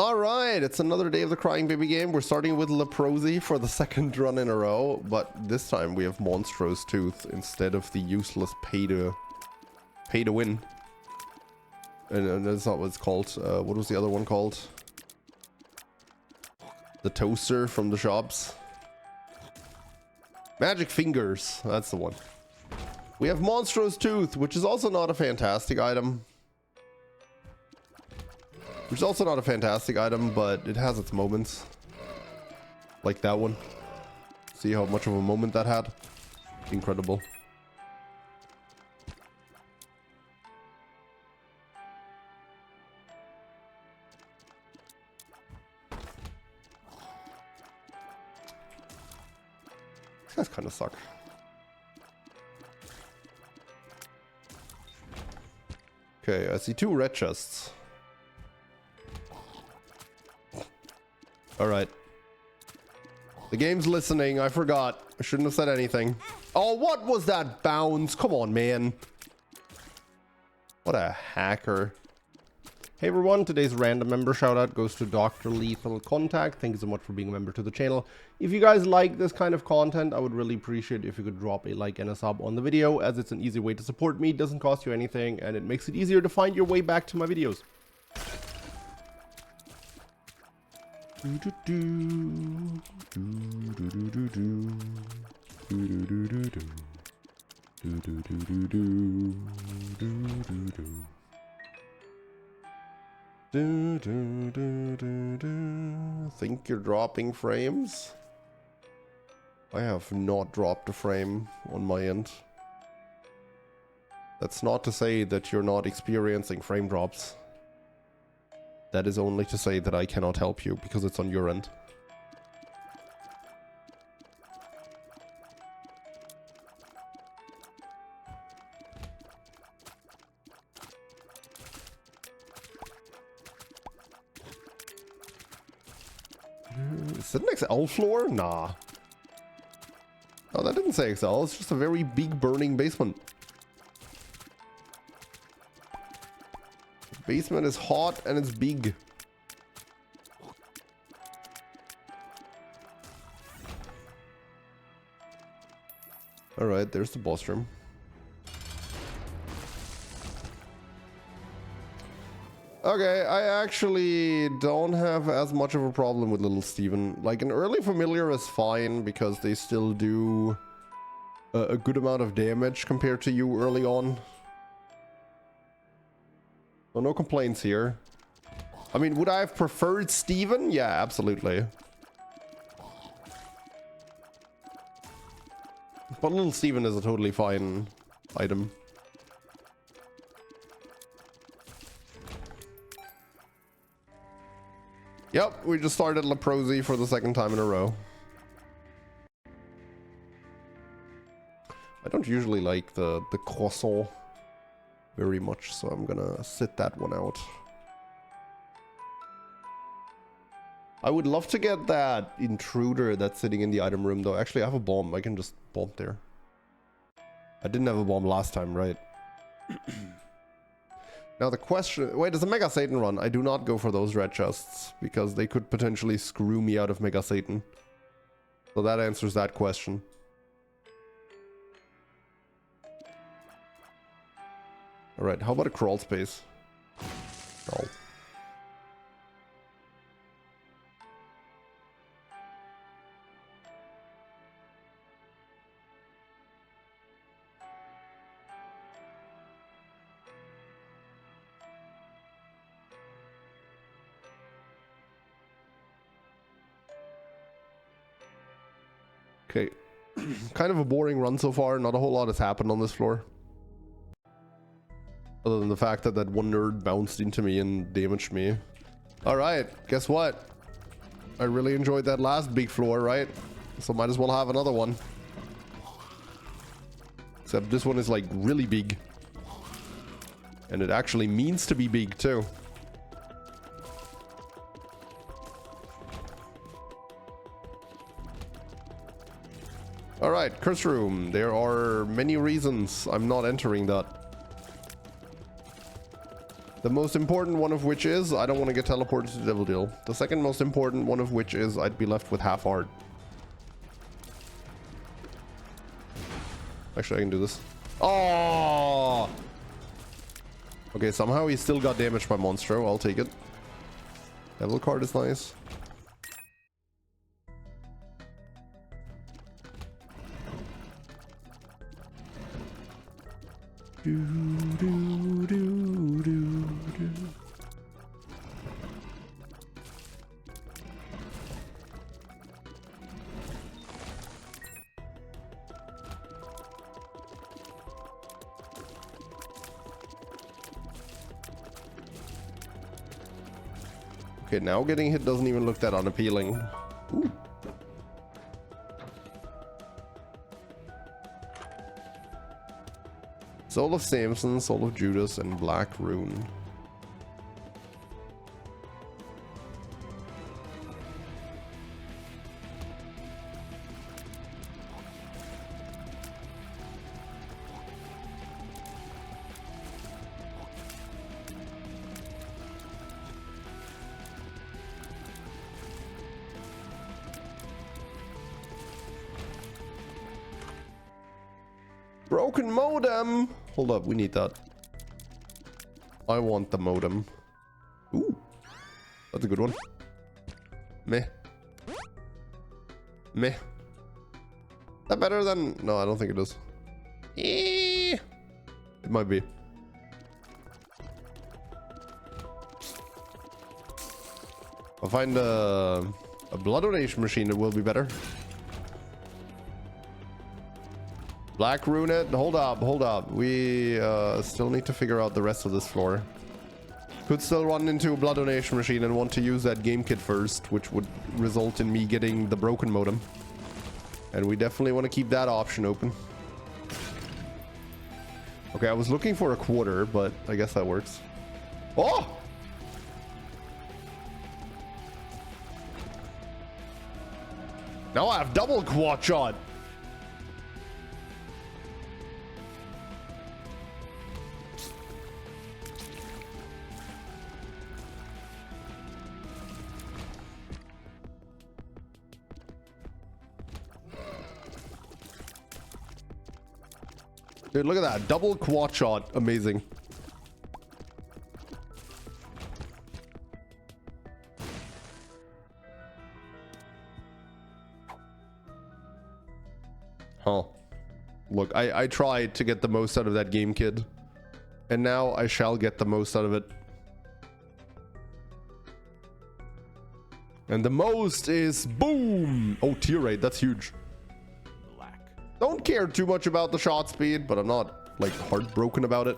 All right, it's another day of the Crying Baby game. We're starting with Leprosy for the second run in a row, but this time we have Monstrous Tooth instead of the useless pay to win. And that's not what it's called. What was the other one called? The toaster from the shops. Magic Fingers, that's the one. We have Monstrous Tooth, which is also not a fantastic item. Which is also not a fantastic item, but it has its moments. Like that one. See how much of a moment that had? Incredible. These guys kind of suck. Okay, I see 2 red chests. Alright. The game's listening. I forgot. I shouldn't have said anything. Oh, what was that bounce? Come on, man. What a hacker. Hey everyone, today's random member shoutout goes to Dr. Lethal Contact. Thank you so much for being a member to the channel. If you guys like this kind of content, I would really appreciate if you could drop a like and a sub on the video, as it's an easy way to support me. It doesn't cost you anything, and it makes it easier to find your way back to my videos. Think you're dropping frames? I have not dropped a frame on my end. That's not to say that you're not experiencing frame drops. That is only to say that I cannot help you because it's on your end. Is it an XL floor? Nah. Oh, that didn't say XL. It's just a very big burning basement. Basement is hot and it's big. Alright, there's the boss room. Okay, I actually don't have as much of a problem with Little Steven. Like, an early familiar is fine because they still do a good amount of damage compared to you early on. So no complaints here. I mean, would I have preferred Steven? Yeah, absolutely. But Little Steven is a totally fine item. Yep, we just started Leprosy for the second time in a row. I don't usually like the croissant very much, so I'm gonna sit that one out. I would love to get that intruder that's sitting in the item room, though. Actually, I have a bomb. I can just bomb there. I didn't have a bomb last time, right? Now the question... Wait, does a Mega Satan run? I do not go for those red chests, because they could potentially screw me out of Mega Satan. So that answers that question. Alright, how about a crawl space? Oh. Okay. Kind of a boring run so far. Not a whole lot has happened on this floor. Other than the fact that that one nerd bounced into me and damaged me. Alright, guess what? I really enjoyed that last big floor, right? So might as well have another one. Except this one is like really big. And it actually means to be big too. Alright, curse room. There are many reasons I'm not entering that. The most important one of which is I don't want to get teleported to the Devil Deal. The second most important one of which is I'd be left with half heart. Actually, I can do this. Oh! Okay, somehow he still got damaged by Monstro. I'll take it. Devil card is nice. Okay, now getting hit doesn't even look that unappealing. Ooh. Soul of Samson, Soul of Judas, and Black Rune. Broken modem! Hold up, we need that. I want the modem. Ooh, that's a good one. Meh. Meh. Is that better than... No, I don't think it is. It might be. I'll find a blood donation machine that will be better. Black Rune it. Hold up. We still need to figure out the rest of this floor. Could still run into a blood donation machine and want to use that game kit first, which would result in me getting the broken modem. And we definitely want to keep that option open. Okay, I was looking for a quarter, but I guess that works. Oh! Now I have double quad shot. Dude, look at that. Double quad shot. Amazing. Huh. Look, I tried to get the most out of that game, kid. And now I shall get the most out of it. And the most is boom! Oh, tier rate. That's huge. Don't care too much about the shot speed, but I'm not, like, heartbroken about it.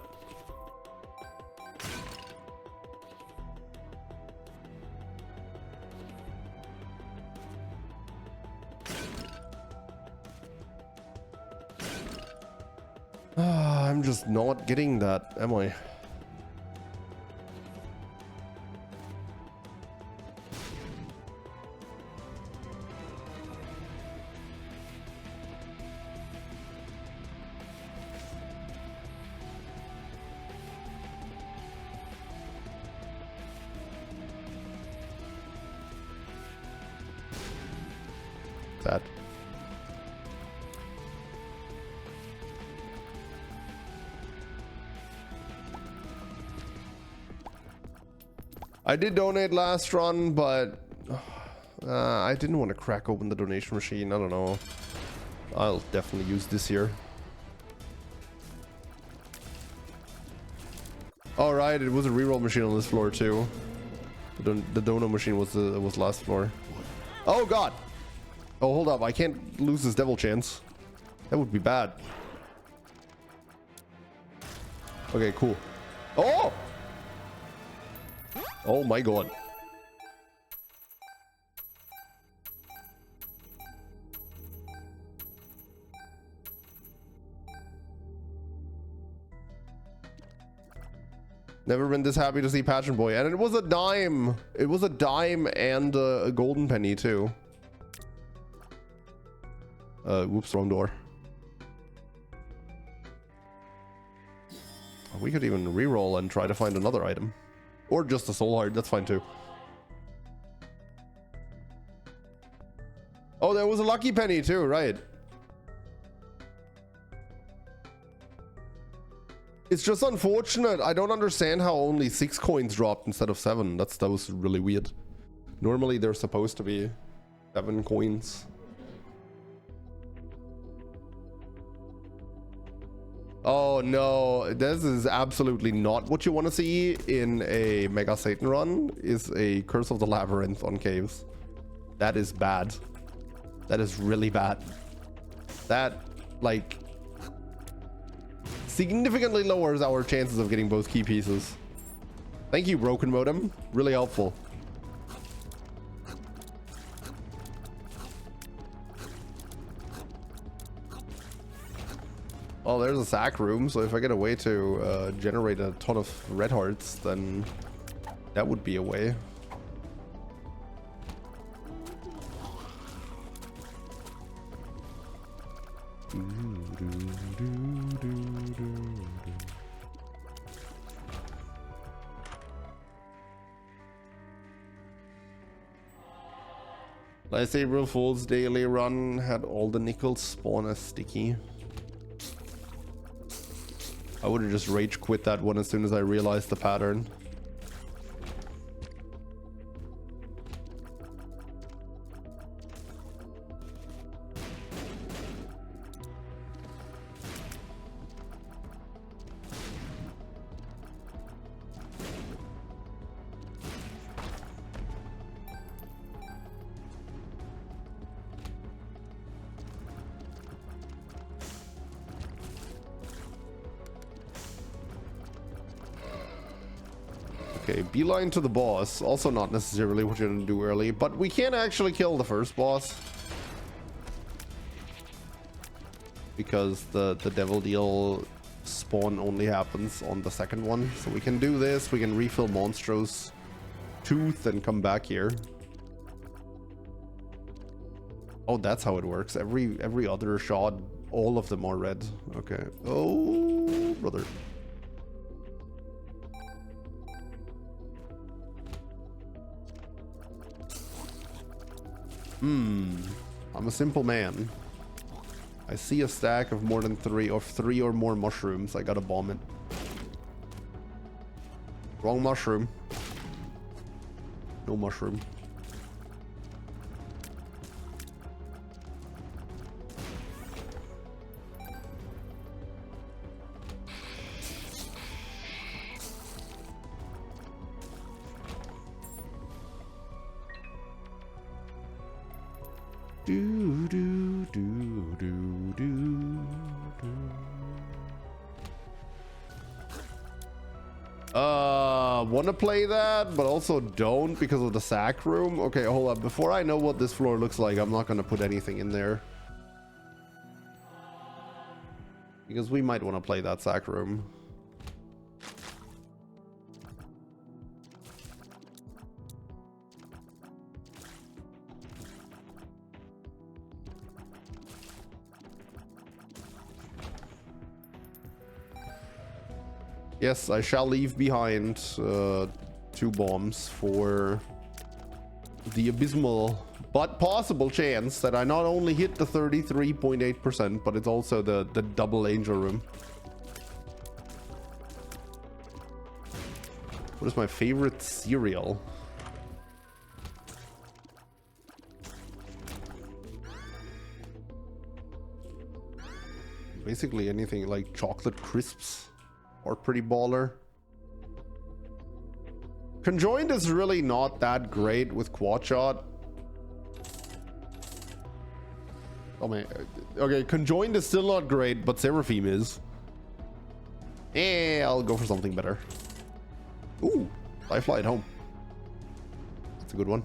I'm just not getting that, am I? That. I did donate last run, but I didn't want to crack open the donation machine. I don't know. I'll definitely use this here. All right, it was a reroll machine on this floor too. The dono machine was last floor. Oh god. Oh, hold up. I can't lose this devil chance. That would be bad. Okay, cool. Oh! Oh my god. Never been this happy to see Pageant Boy. And it was a dime. It was a dime and a golden penny too. Whoops, wrong door. We could even reroll and try to find another item. Or just a soul heart, that's fine too. Oh, there was a lucky penny too, right? It's just unfortunate. I don't understand how only 6 coins dropped instead of 7. That was really weird. Normally there's supposed to be 7 coins. Oh no, this is absolutely not what you want to see in a Mega Satan run, is a Curse of the Labyrinth on caves. That is bad. That is really bad. That, like, significantly lowers our chances of getting both key pieces. Thank you, Broken Modem. Really helpful. Oh, there's a sack room, so if I get a way to generate a ton of red hearts, then that would be a way. Lightsaber Fool's daily run had all the nickels spawn as sticky. I would have just rage quit that one as soon as I realized the pattern. Okay, beeline to the boss. Also not necessarily what you're gonna do early, but we can't actually kill the first boss. Because the devil deal spawn only happens on the second one. So we can do this, we can refill Monstro's tooth and come back here. Oh, that's how it works. Every other shot, all of them are red. Okay. Oh, brother. I'm a simple man. I see a stack of more than 3 or more mushrooms. I gotta bomb it. Wrong mushroom. No mushroom. Want to play that, but also don't because of the sack room. Okay, hold up. Before I know what this floor looks like, I'm not going to put anything in there. Because we might want to play that sack room. Yes, I shall leave behind 2 bombs for the abysmal but possible chance that I not only hit the 33.8%, but it's also the double angel room. What is my favorite cereal? Basically anything like chocolate crisps. Or pretty baller. Conjoined is really not that great with quad shot. Oh man, okay, Conjoined is still not great, but Seraphim is. I'll go for something better. Ooh, I fly at home. That's a good one.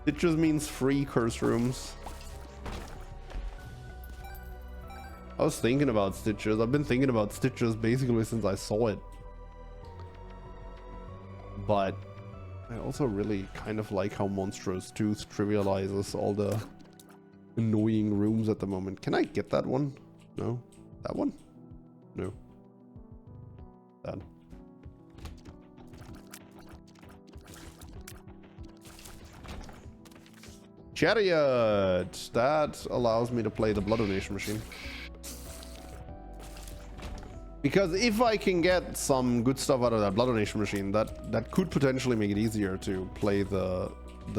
It just means free curse rooms. I was thinking about Stitches. I've been thinking about Stitches basically since I saw it. But I also really kind of like how Monstrous Tooth trivializes all the annoying rooms at the moment. Can I get that one? No. That one? No. That. Chariot! That allows me to play the Blood Donation machine. Because if I can get some good stuff out of that Blood Donation machine, that could potentially make it easier to play the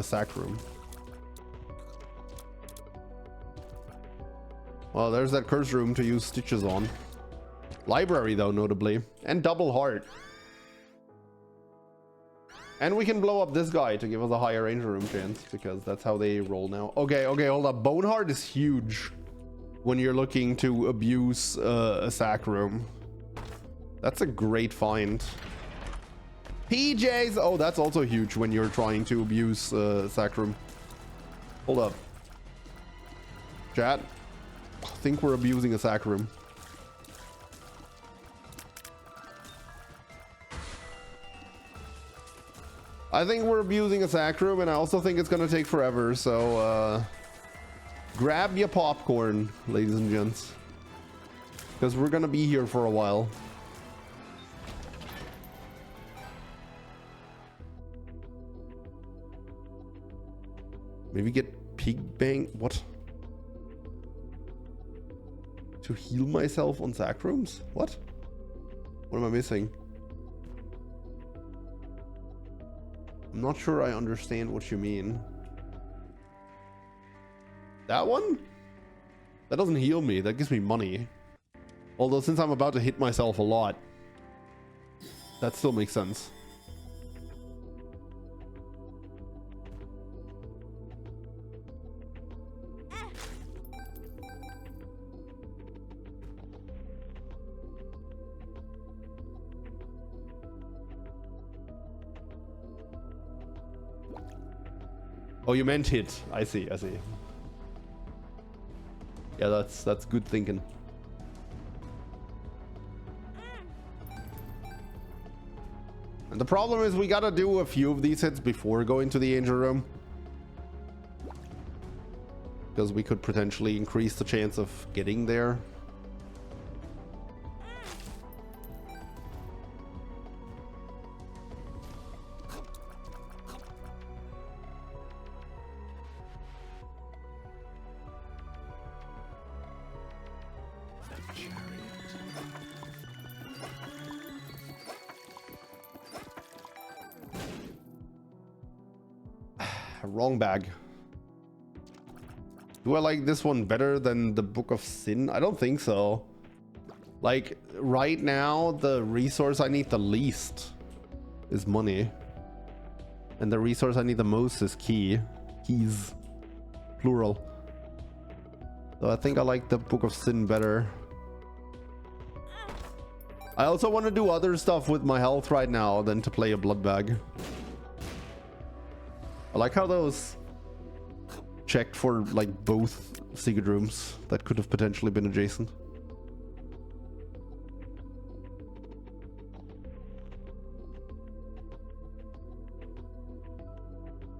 sack room. Well, there's that curse room to use Stitches on. Library, though, notably. And double heart. And we can blow up this guy to give us a higher ranger room chance, because that's how they roll now. Okay, hold up. Boneheart is huge when you're looking to abuse a sack room. That's a great find. PJs! Oh, that's also huge when you're trying to abuse sack room. Hold up. Chat. I think we're abusing a sack room. I think we're abusing a sack room, and I also think it's gonna take forever, so grab your popcorn, ladies and gents, because we're gonna be here for a while. Maybe get pig bang. What? To heal myself on sack rooms? What? What am I missing? I'm not sure I understand what you mean. That one? That doesn't heal me. That gives me money. Although since I'm about to hit myself a lot, that still makes sense. Oh, you meant hit. I see. Yeah, that's good thinking. And the problem is we gotta do a few of these hits before going to the angel room, because we could potentially increase the chance of getting there. Wrong bag. Do I like this one better than the Book of Sin? I don't think so. Like, right now, the resource I need the least is money. And the resource I need the most is keys. Plural. So I think I like the Book of Sin better. I also want to do other stuff with my health right now than to play a blood bag. I like how those checked for like both secret rooms that could have potentially been adjacent.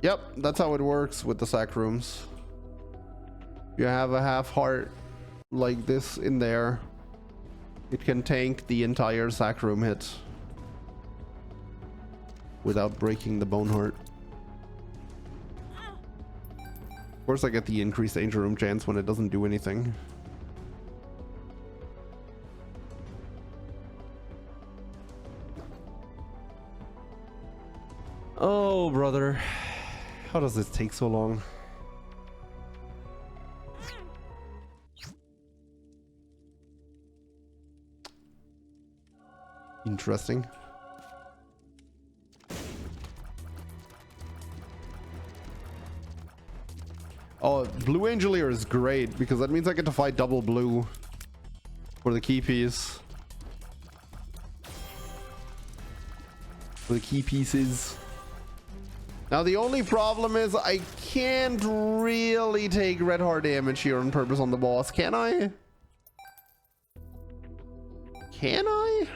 Yep, that's how it works with the sack rooms. You have a half heart like this in there. It can tank the entire sack room hit without breaking the bone heart. Of course, I get the increased angel room chance when it doesn't do anything. Oh, brother. How does this take so long? Interesting. Oh, Blue Angelier is great because that means I get to fight double blue for the key piece. For the key pieces. Now the only problem is I can't really take red heart damage here on purpose on the boss, can I? Can I?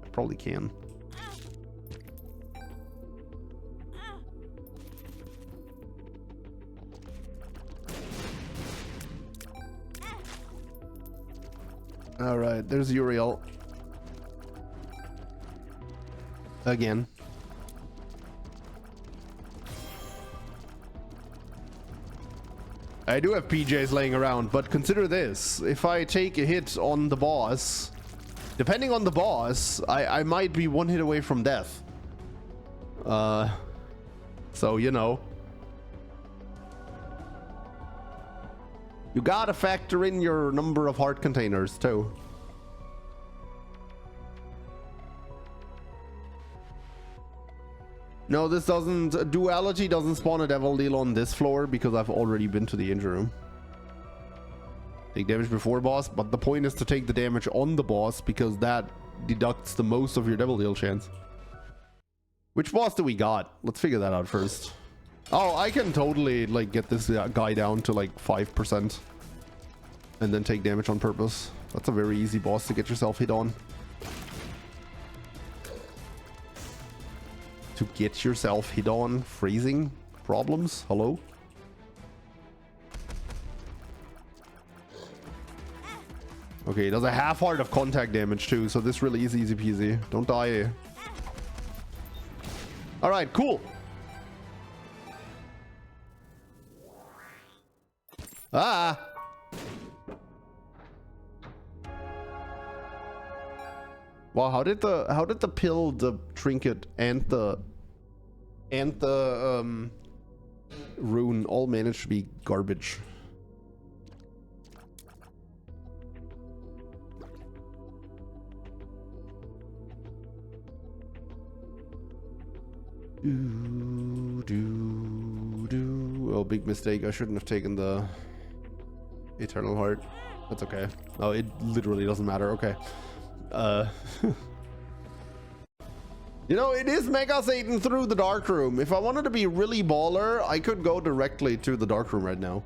I probably can. All right, there's Uriel. Again. I do have PJs laying around, but consider this. If I take a hit on the boss, depending on the boss, I might be one hit away from death. So, you know. You gotta factor in your number of heart containers, too. No, this doesn't... Duality doesn't spawn a devil deal on this floor because I've already been to the injury room. Take damage before boss, but the point is to take the damage on the boss because that deducts the most of your devil deal chance. Which boss do we got? Let's figure that out first. Oh, I can totally like get this guy down to like 5% and then take damage on purpose. That's a very easy boss to get yourself hit on. To get yourself hit on? Freezing problems? Hello? Okay, it does a half heart of contact damage too, so this really is easy peasy. Don't die. Alright, cool. Ah! Wow, how did the pill, the trinket, and the rune all manage to be garbage? Oh, big mistake. I shouldn't have taken the Eternal Heart. That's okay. Oh, it literally doesn't matter. Okay. You know, it is Mega Satan through the dark room. If I wanted to be really baller, I could go directly to the dark room right now.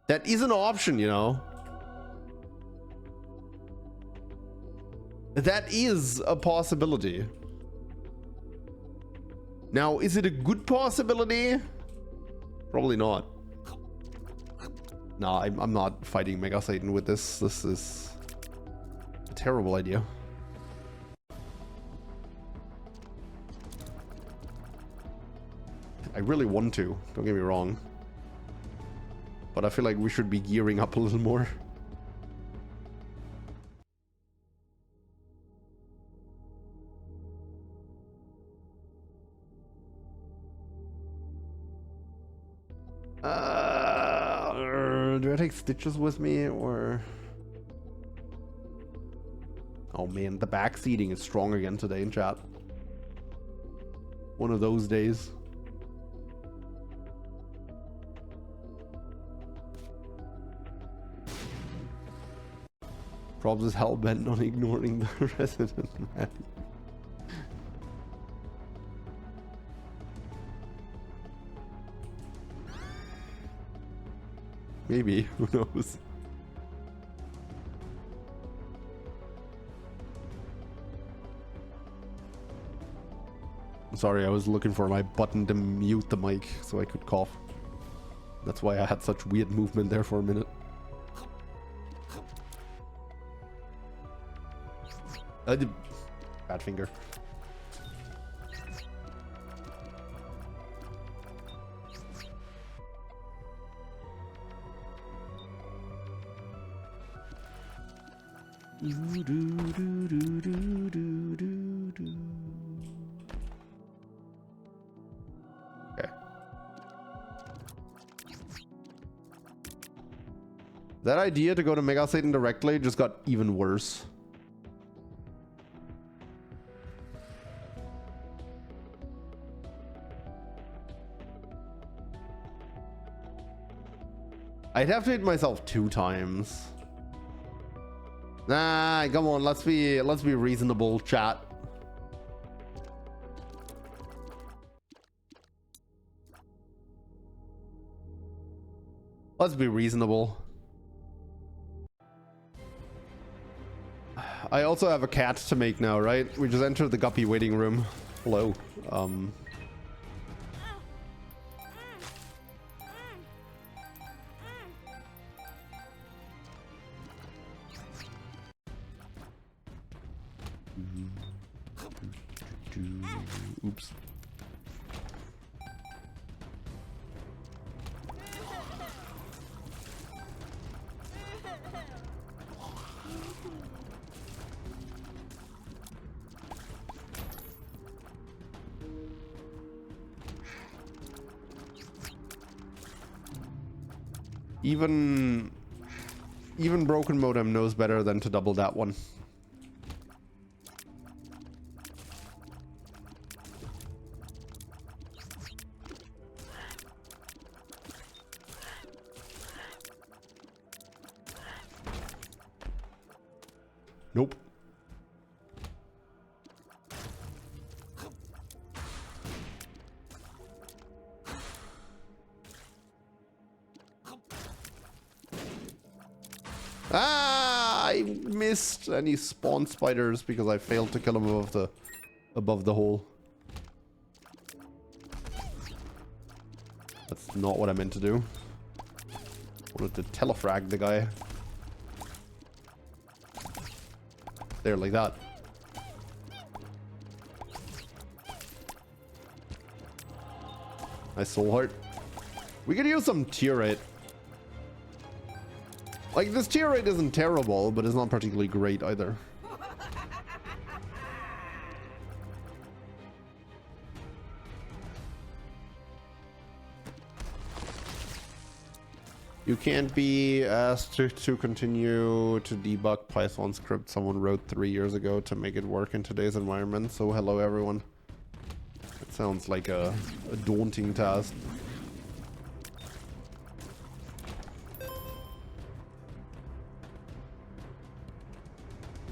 That is an option, you know. That is a possibility. Now, is it a good possibility? Probably not. No, I'm not fighting Mega Satan with this. This is a terrible idea. I really want to, don't get me wrong. But I feel like we should be gearing up a little more. Do I take stitches with me or... Oh man, the backseating is strong again today in chat. One of those days. Probs is hell-bent on ignoring the resident man. Maybe, who knows? Sorry, I was looking for my button to mute the mic so I could cough. That's why I had such weird movement there for a minute. Bad finger. Okay. That idea to go to Mega Satan directly just got even worse. I'd have to hit myself 2 times. Nah, come on, let's be reasonable, chat. Let's be reasonable. I also have a cat to make now, right? We just entered the guppy waiting room. Hello. Oops. Even broken modem knows better than to double that one. Nope. Ah, I missed, and he spawned spiders because I failed to kill him above the hole. That's not what I meant to do. I wanted to telefrag the guy. There, like that. Nice soul heart. We could use some tier rate. Like, this tier rate isn't terrible, but it's not particularly great either. You can't be asked to continue to debug Python script someone wrote 3 years ago to make it work in today's environment. So hello everyone. It sounds like a daunting task.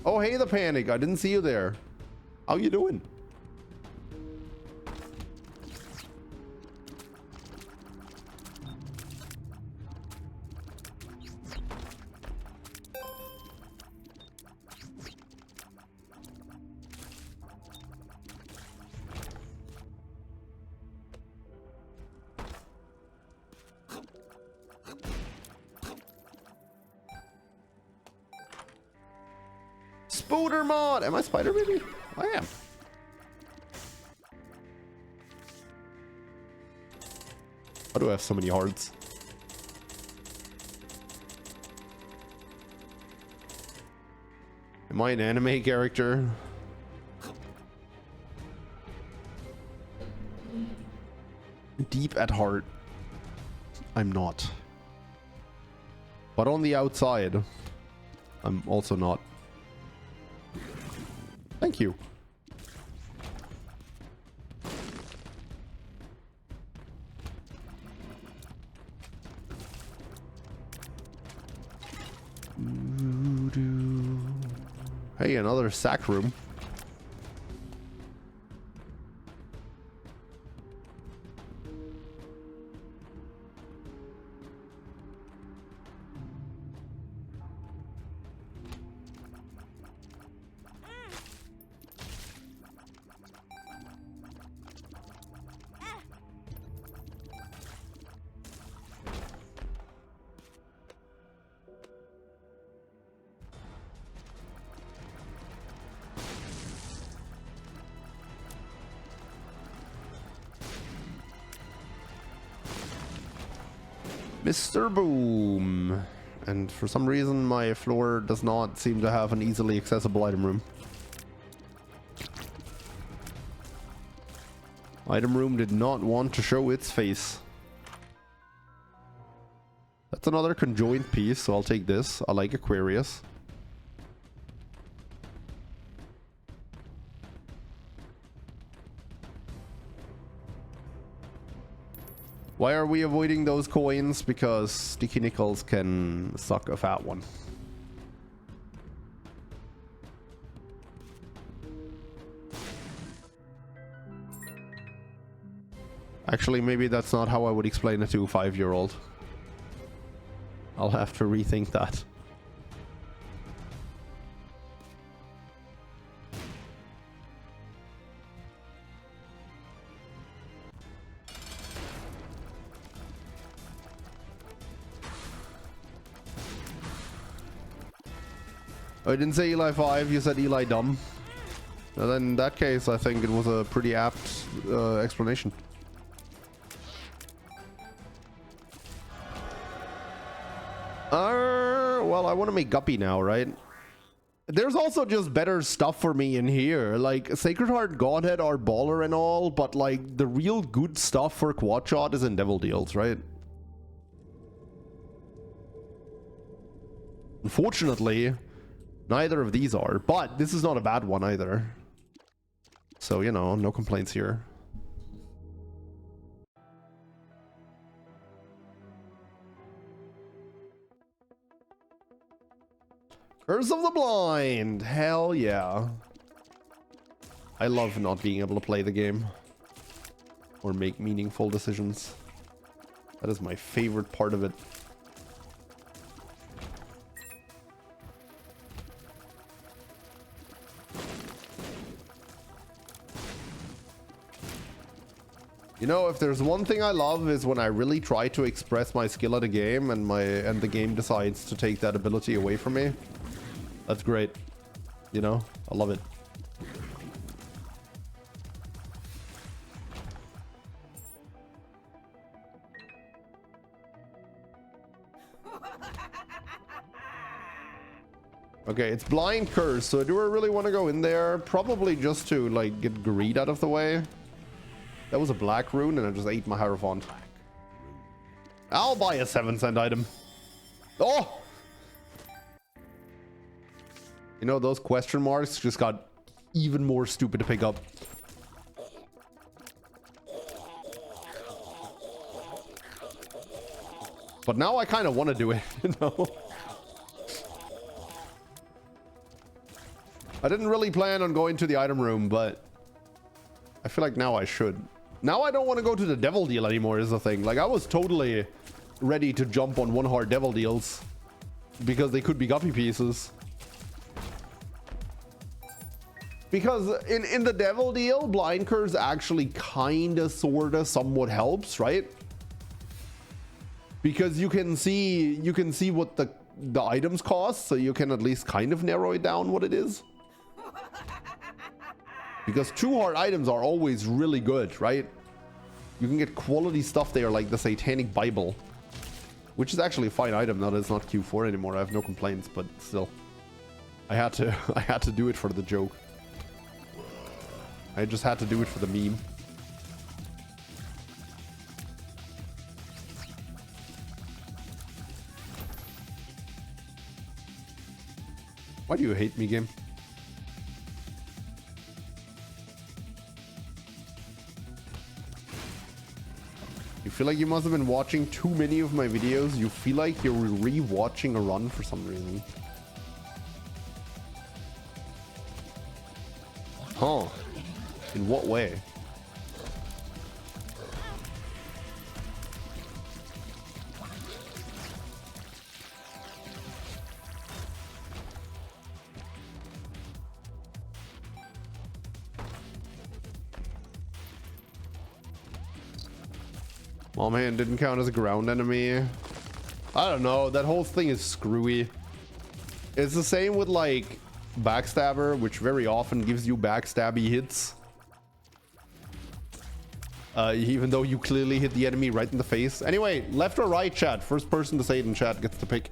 Oh, hey, the panic. I didn't see you there. How you doing? Spooder mod! Am I Spider Baby? I am. Why do I have so many hearts? Am I an anime character? Deep at heart, I'm not. But on the outside, I'm also not. Thank you. Hey, another sack room. Mr. Boom. And for some reason my floor does not seem to have an easily accessible item room. Item room did not want to show its face. That's another conjoined piece, so I'll take this. I like Aquarius. Why are we avoiding those coins? Because sticky nickels can suck a fat one. Actually, maybe that's not how I would explain it to a 5-year-old. I'll have to rethink that. I didn't say Eli 5, you said Eli dumb. And then in that case, I think it was a pretty apt explanation. Well, I want to make Guppy now, right? There's also just better stuff for me in here. Like, Sacred Heart, Godhead are baller and all, but like, the real good stuff for quad shot is in Devil Deals, right? Unfortunately, neither of these are, but this is not a bad one either. So, you know, no complaints here. Curse of the Blind! Hell yeah. I love not being able to play the game. Or make meaningful decisions. That is my favorite part of it. You know, if there's one thing I love is when I really try to express my skill at a game and the game decides to take that ability away from me. That's great. You know, I love it. Okay, it's Blind Curse, so do I really want to go in there? Probably just to, like, get greed out of the way. That was a black rune, and I just ate my Hierophant. I'll buy a 7-cent item. Oh! You know, those question marks just got even more stupid to pick up. But now I kind of want to do it, you know? I didn't really plan on going to the item room, but I feel like now I should. Now I don't want to go to the Devil Deal anymore is the thing. Like, I was totally ready to jump on 1-heart Devil Deals because they could be guppy pieces. Because in the Devil Deal, Blind Curse actually kinda, sorta, somewhat helps, right? Because you can see what the items cost, so you can at least kind of narrow it down what it is. Because 2-heart items are always really good, right? You can get quality stuff there, like the Satanic Bible, which is actually a fine item now that it's not Q4 anymore. I have no complaints, but still, I had to do it for the joke. I just had to do it for the meme. Why do you hate me, game? You feel like you must have been watching too many of my videos. You feel like you're re-watching a run for some reason. Huh. In what way? Oh man, didn't count as a ground enemy. I don't know, that whole thing is screwy. It's the same with like Backstabber, which very often gives you backstabby hits. Even though you clearly hit the enemy right in the face. Anyway, left or right, chat? First person to say it in chat gets to pick.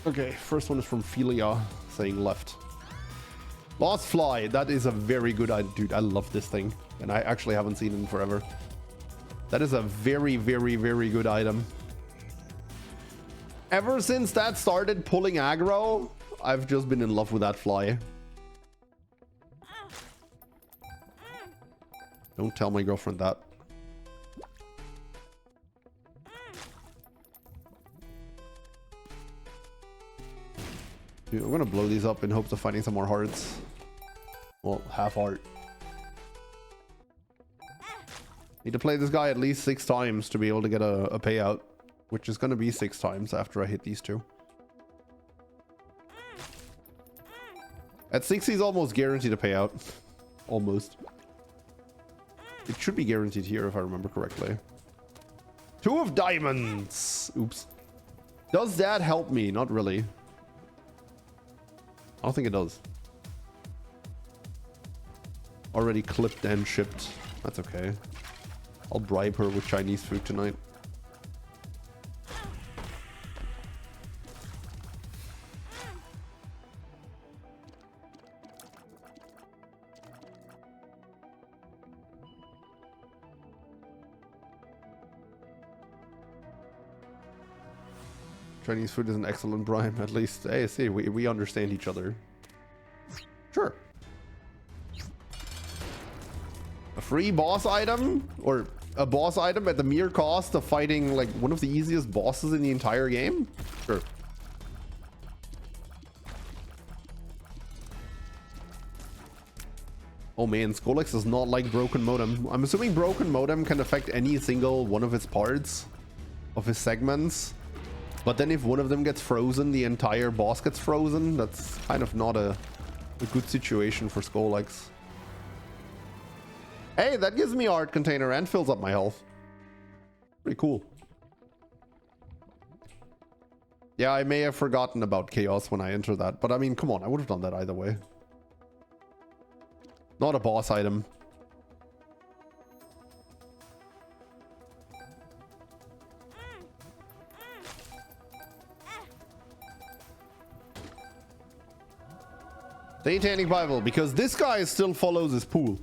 Okay, first one is from Philia, saying left. Lost Fly, that is a very good idea. Dude, I love this thing. And I actually haven't seen it in forever. That is a very, very, very good item. Ever since that started pulling aggro, I've just been in love with that fly. Don't tell my girlfriend that. Dude, I'm gonna blow these up in hopes of finding some more hearts. Well, half heart. Need to play this guy at least 6 times to be able to get a payout, which is gonna be 6 times after I hit these 2. At 6 he's almost guaranteed a payout. Almost. It should be guaranteed here if I remember correctly. 2 of diamonds! Oops. Does that help me? Not really. I don't think it does. Already clipped and shipped. That's okay. I'll bribe her with Chinese food tonight. Chinese food is an excellent bribe, at least. Hey, see, we understand each other. Sure. A free boss item? Or a boss item at the mere cost of fighting, like, one of the easiest bosses in the entire game? Sure. Oh man, Skolex does not like broken modem. I'm assuming broken modem can affect any single one of its parts, of his segments. But then if one of them gets frozen, the entire boss gets frozen. That's kind of not a good situation for Skolex. Hey, that gives me art container and fills up my health. Pretty cool. Yeah, I may have forgotten about chaos when I entered that. But I mean, come on, I would have done that either way. Not a boss item. Satanic Bible, because this guy still follows his pool.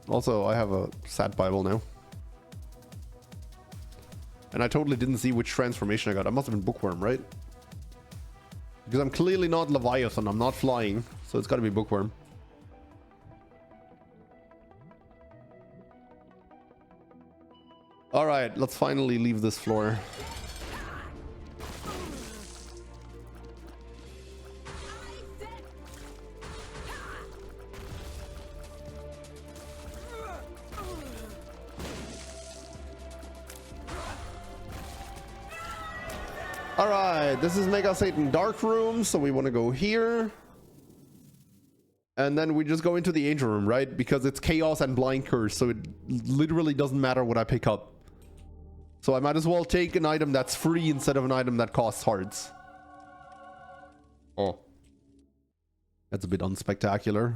Also, I have a sad Bible now. And I totally didn't see which transformation I got. I must have been Bookworm, right? Because I'm clearly not Leviathan. I'm not flying. So it's got to be Bookworm. Alright, let's finally leave this floor. Alright, this is Mega Satan Dark Room, so we want to go here. And then we just go into the Angel Room, right? Because it's Chaos and Blind Curse, so it literally doesn't matter what I pick up. So I might as well take an item that's free instead of an item that costs hearts. Oh. That's a bit unspectacular.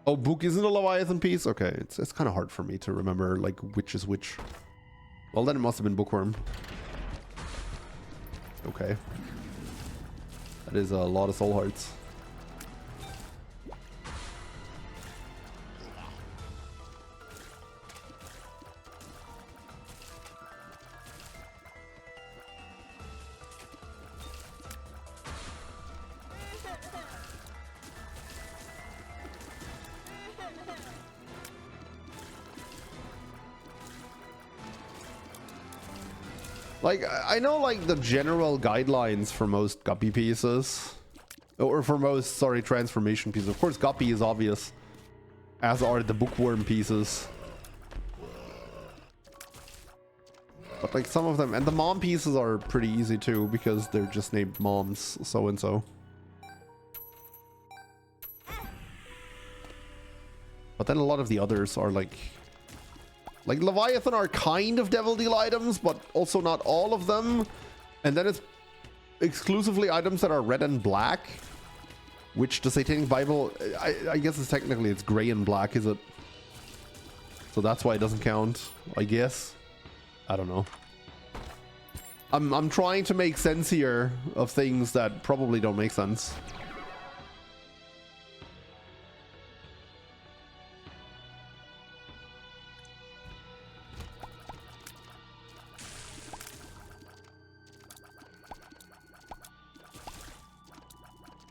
Oh, Book isn't a Leviathan piece? Okay, it's kind of hard for me to remember, like, which is which. Well, then it must have been Bookworm. Okay. That is a lot of soul hearts. Like, I know, like, the general guidelines for most Guppy pieces. Or for most, sorry, transformation pieces. Of course, Guppy is obvious. As are the Bookworm pieces. But, like, some of them... And the Mom pieces are pretty easy, too. Because they're just named Moms, so-and-so. But then a lot of the others are, like... Like, Leviathan are kind of Devil Deal items, but also not all of them. And then it's exclusively items that are red and black. Which the Satanic Bible, I guess it's technically it's gray and black, is it? So that's why it doesn't count, I guess. I don't know. I'm trying to make sense here of things that probably don't make sense.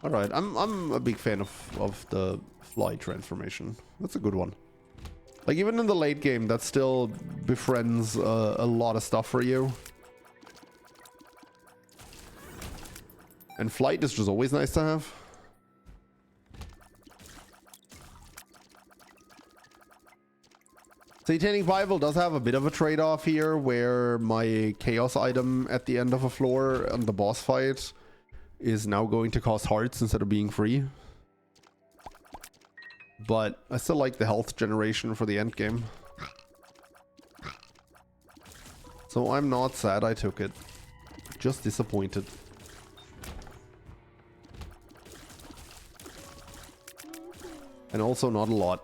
All right, I'm a big fan of the fly transformation. That's a good one. Like, even in the late game, that still befriends a lot of stuff for you. And flight is just always nice to have. Satanic Bible does have a bit of a trade-off here, where my chaos item at the end of a floor on the boss fight is now going to cost hearts instead of being free. But I still like the health generation for the end game. So I'm not sad I took it. Just disappointed. And also not a lot.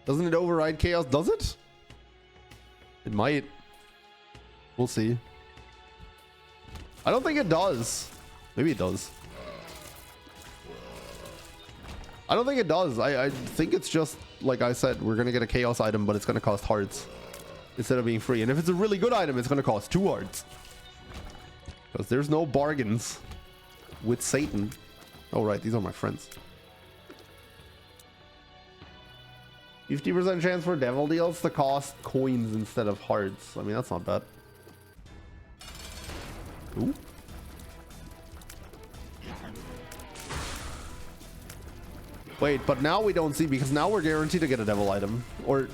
Doesn't it override chaos? Does it? It might. We'll see. I don't think it does. Maybe it does. I don't think it does. I think it's just, like I said, we're going to get a chaos item, but it's going to cost hearts instead of being free. And if it's a really good item, it's going to cost 2 hearts. Because there's no bargains with Satan. Oh, right. These are my friends. 50% chance for devil deals to cost coins instead of hearts. I mean, that's not bad. Ooh. Wait, but now we don't see, because now we're guaranteed to get a devil item. Or,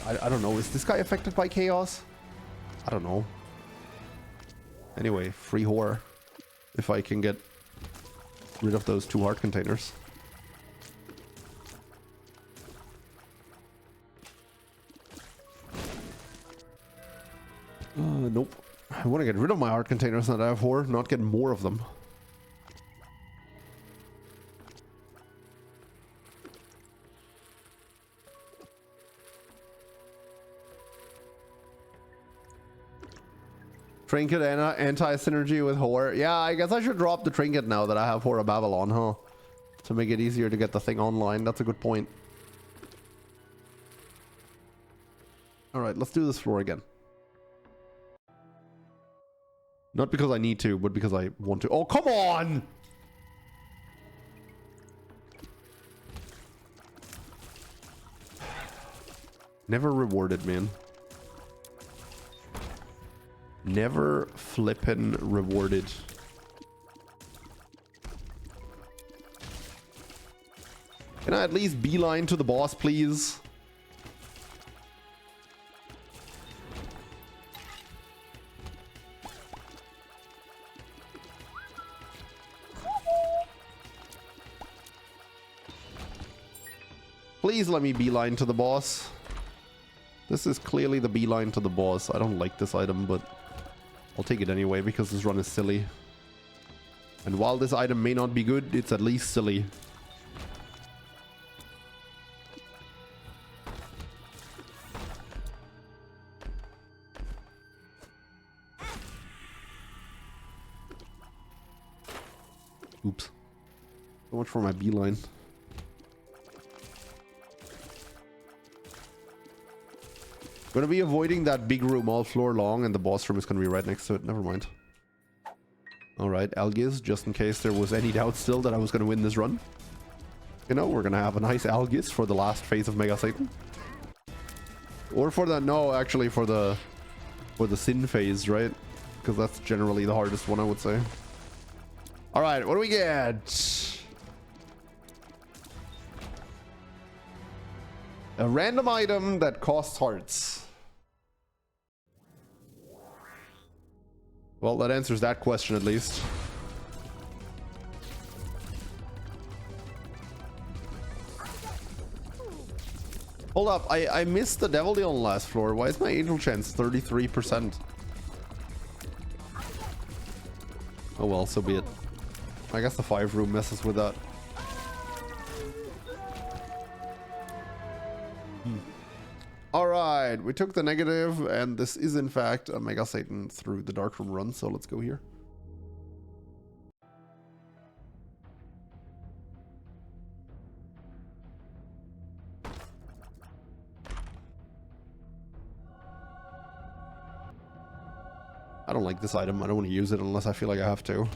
I don't know. Is this guy affected by chaos? I don't know. Anyway, free whore. If I can get rid of those 2 heart containers. Nope. I want to get rid of my heart containers that I have whore, not get more of them. Trinket and anti-synergy with whore. Yeah, I guess I should drop the trinket now that I have Whore of Babylon, huh? To make it easier to get the thing online. That's a good point. Alright, let's do this floor again. Not because I need to, but because I want to. Oh, come on! Never rewarded, man. Never flippin' rewarded. Can I at least beeline to the boss, please? Please let me beeline to the boss. This is clearly the beeline to the boss. I don't like this item, but I'll take it anyway because this run is silly. And while this item may not be good, it's at least silly. Oops. So much for my beeline. Gonna be avoiding that big room all floor long, and the boss room is gonna be right next to it. Never mind. Alright, Algis, just in case there was any doubt still that I was gonna win this run. You know, we're gonna have a nice Algis for the last phase of Mega Satan. Or for the, no, actually for the Sin phase, right? Because that's generally the hardest one, I would say. Alright, what do we get? A random item that costs hearts. Well, that answers that question at least. Hold up, I missed the devil deal on the last floor. Why is my angel chance 33%? Oh well, so be it. I guess the 5 room messes with that. Alright, we took the negative, and this is in fact a Mega Satan through the Dark Room run, so let's go here. I don't like this item. I don't want to use it unless I feel like I have to.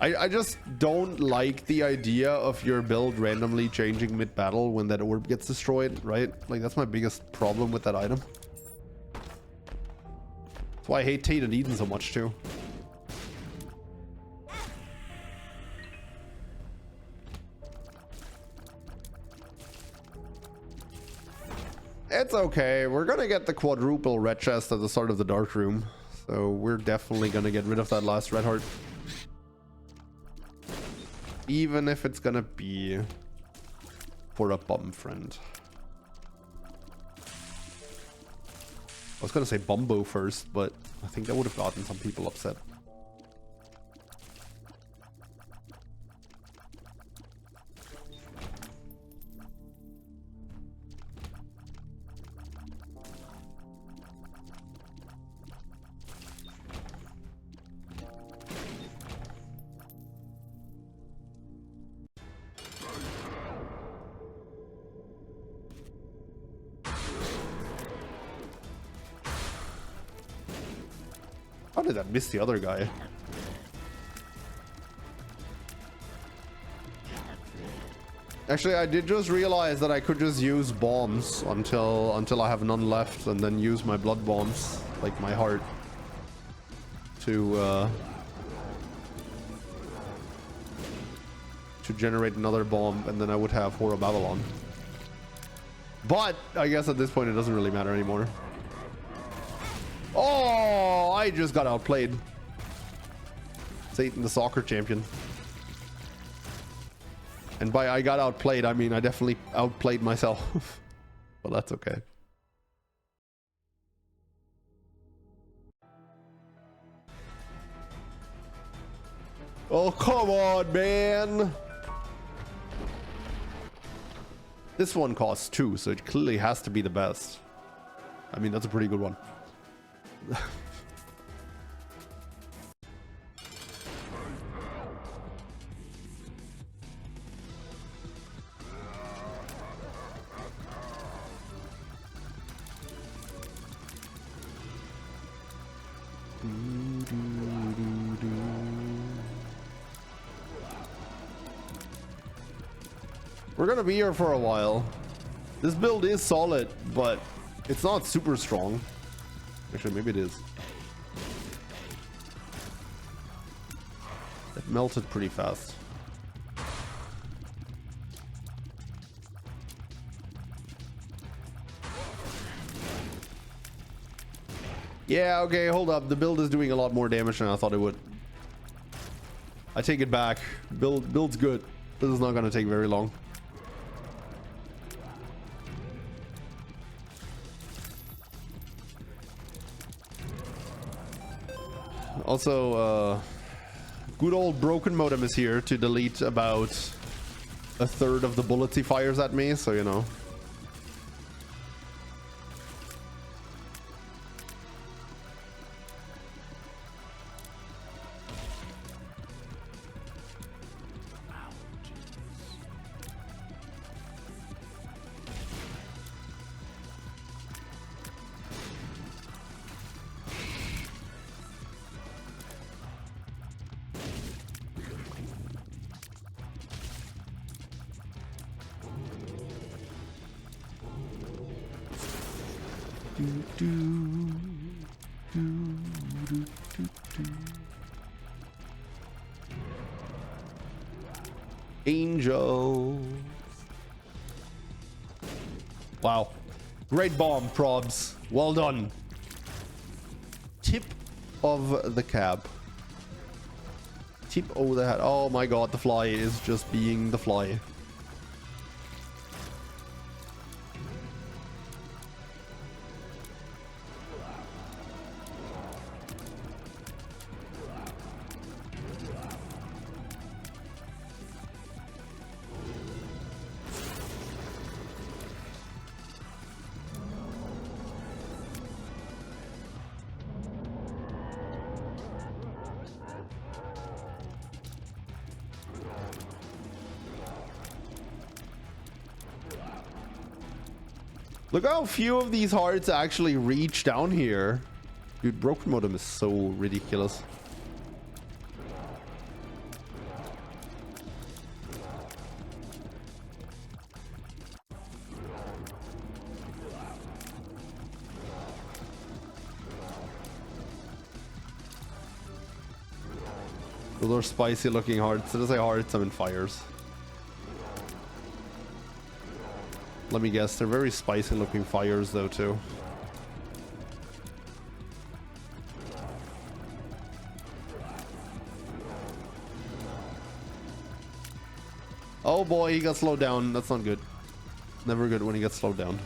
I just don't like the idea of your build randomly changing mid-battle when that orb gets destroyed, right? Like, that's my biggest problem with that item. That's why I hate Tainted Eden so much, too. It's okay. We're gonna get the quadruple red chest at the start of the Dark Room. So we're definitely gonna get rid of that last red heart. Even if it's gonna be for a bum friend. I was gonna say Bumbo first, but I think that would have gotten some people upset. How did that miss the other guy? Actually, I did just realize that I could just use bombs until I have none left, and then use my blood bombs, like my heart, to generate another bomb, and then I would have Horror Babylon. But I guess at this point it doesn't really matter anymore. Oh, I just got outplayed. Satan the soccer champion. And by I got outplayed, I mean I definitely outplayed myself. But that's okay. Oh, come on, man. This one costs 2, so it clearly has to be the best. I mean, that's a pretty good one. We're gonna be here for a while. This build is solid, but it's not super strong. Actually, maybe it is. It melted pretty fast. Yeah, okay, hold up. The build is doing a lot more damage than I thought it would. I take it back. Build's good. This is not gonna take very long. Also, good old broken modem is here to delete about 1/3 of the bullets he fires at me, so you know. Angel. Wow. Great bomb, probs. Well done. Tip of the cap. Tip over the hat. Oh my god, the fly is just being the fly. Look how few of these hearts actually reach down here. Dude, broken modem is so ridiculous. Those are spicy looking hearts. Did I say hearts? I mean fires. Let me guess, they're very spicy looking fires though too. Oh boy, he got slowed down. That's not good. Never good when he gets slowed down.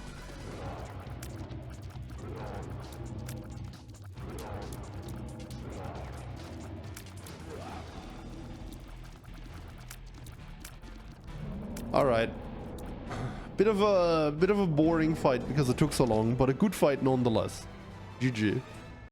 All right. Bit of a boring fight because it took so long, but a good fight nonetheless. GG.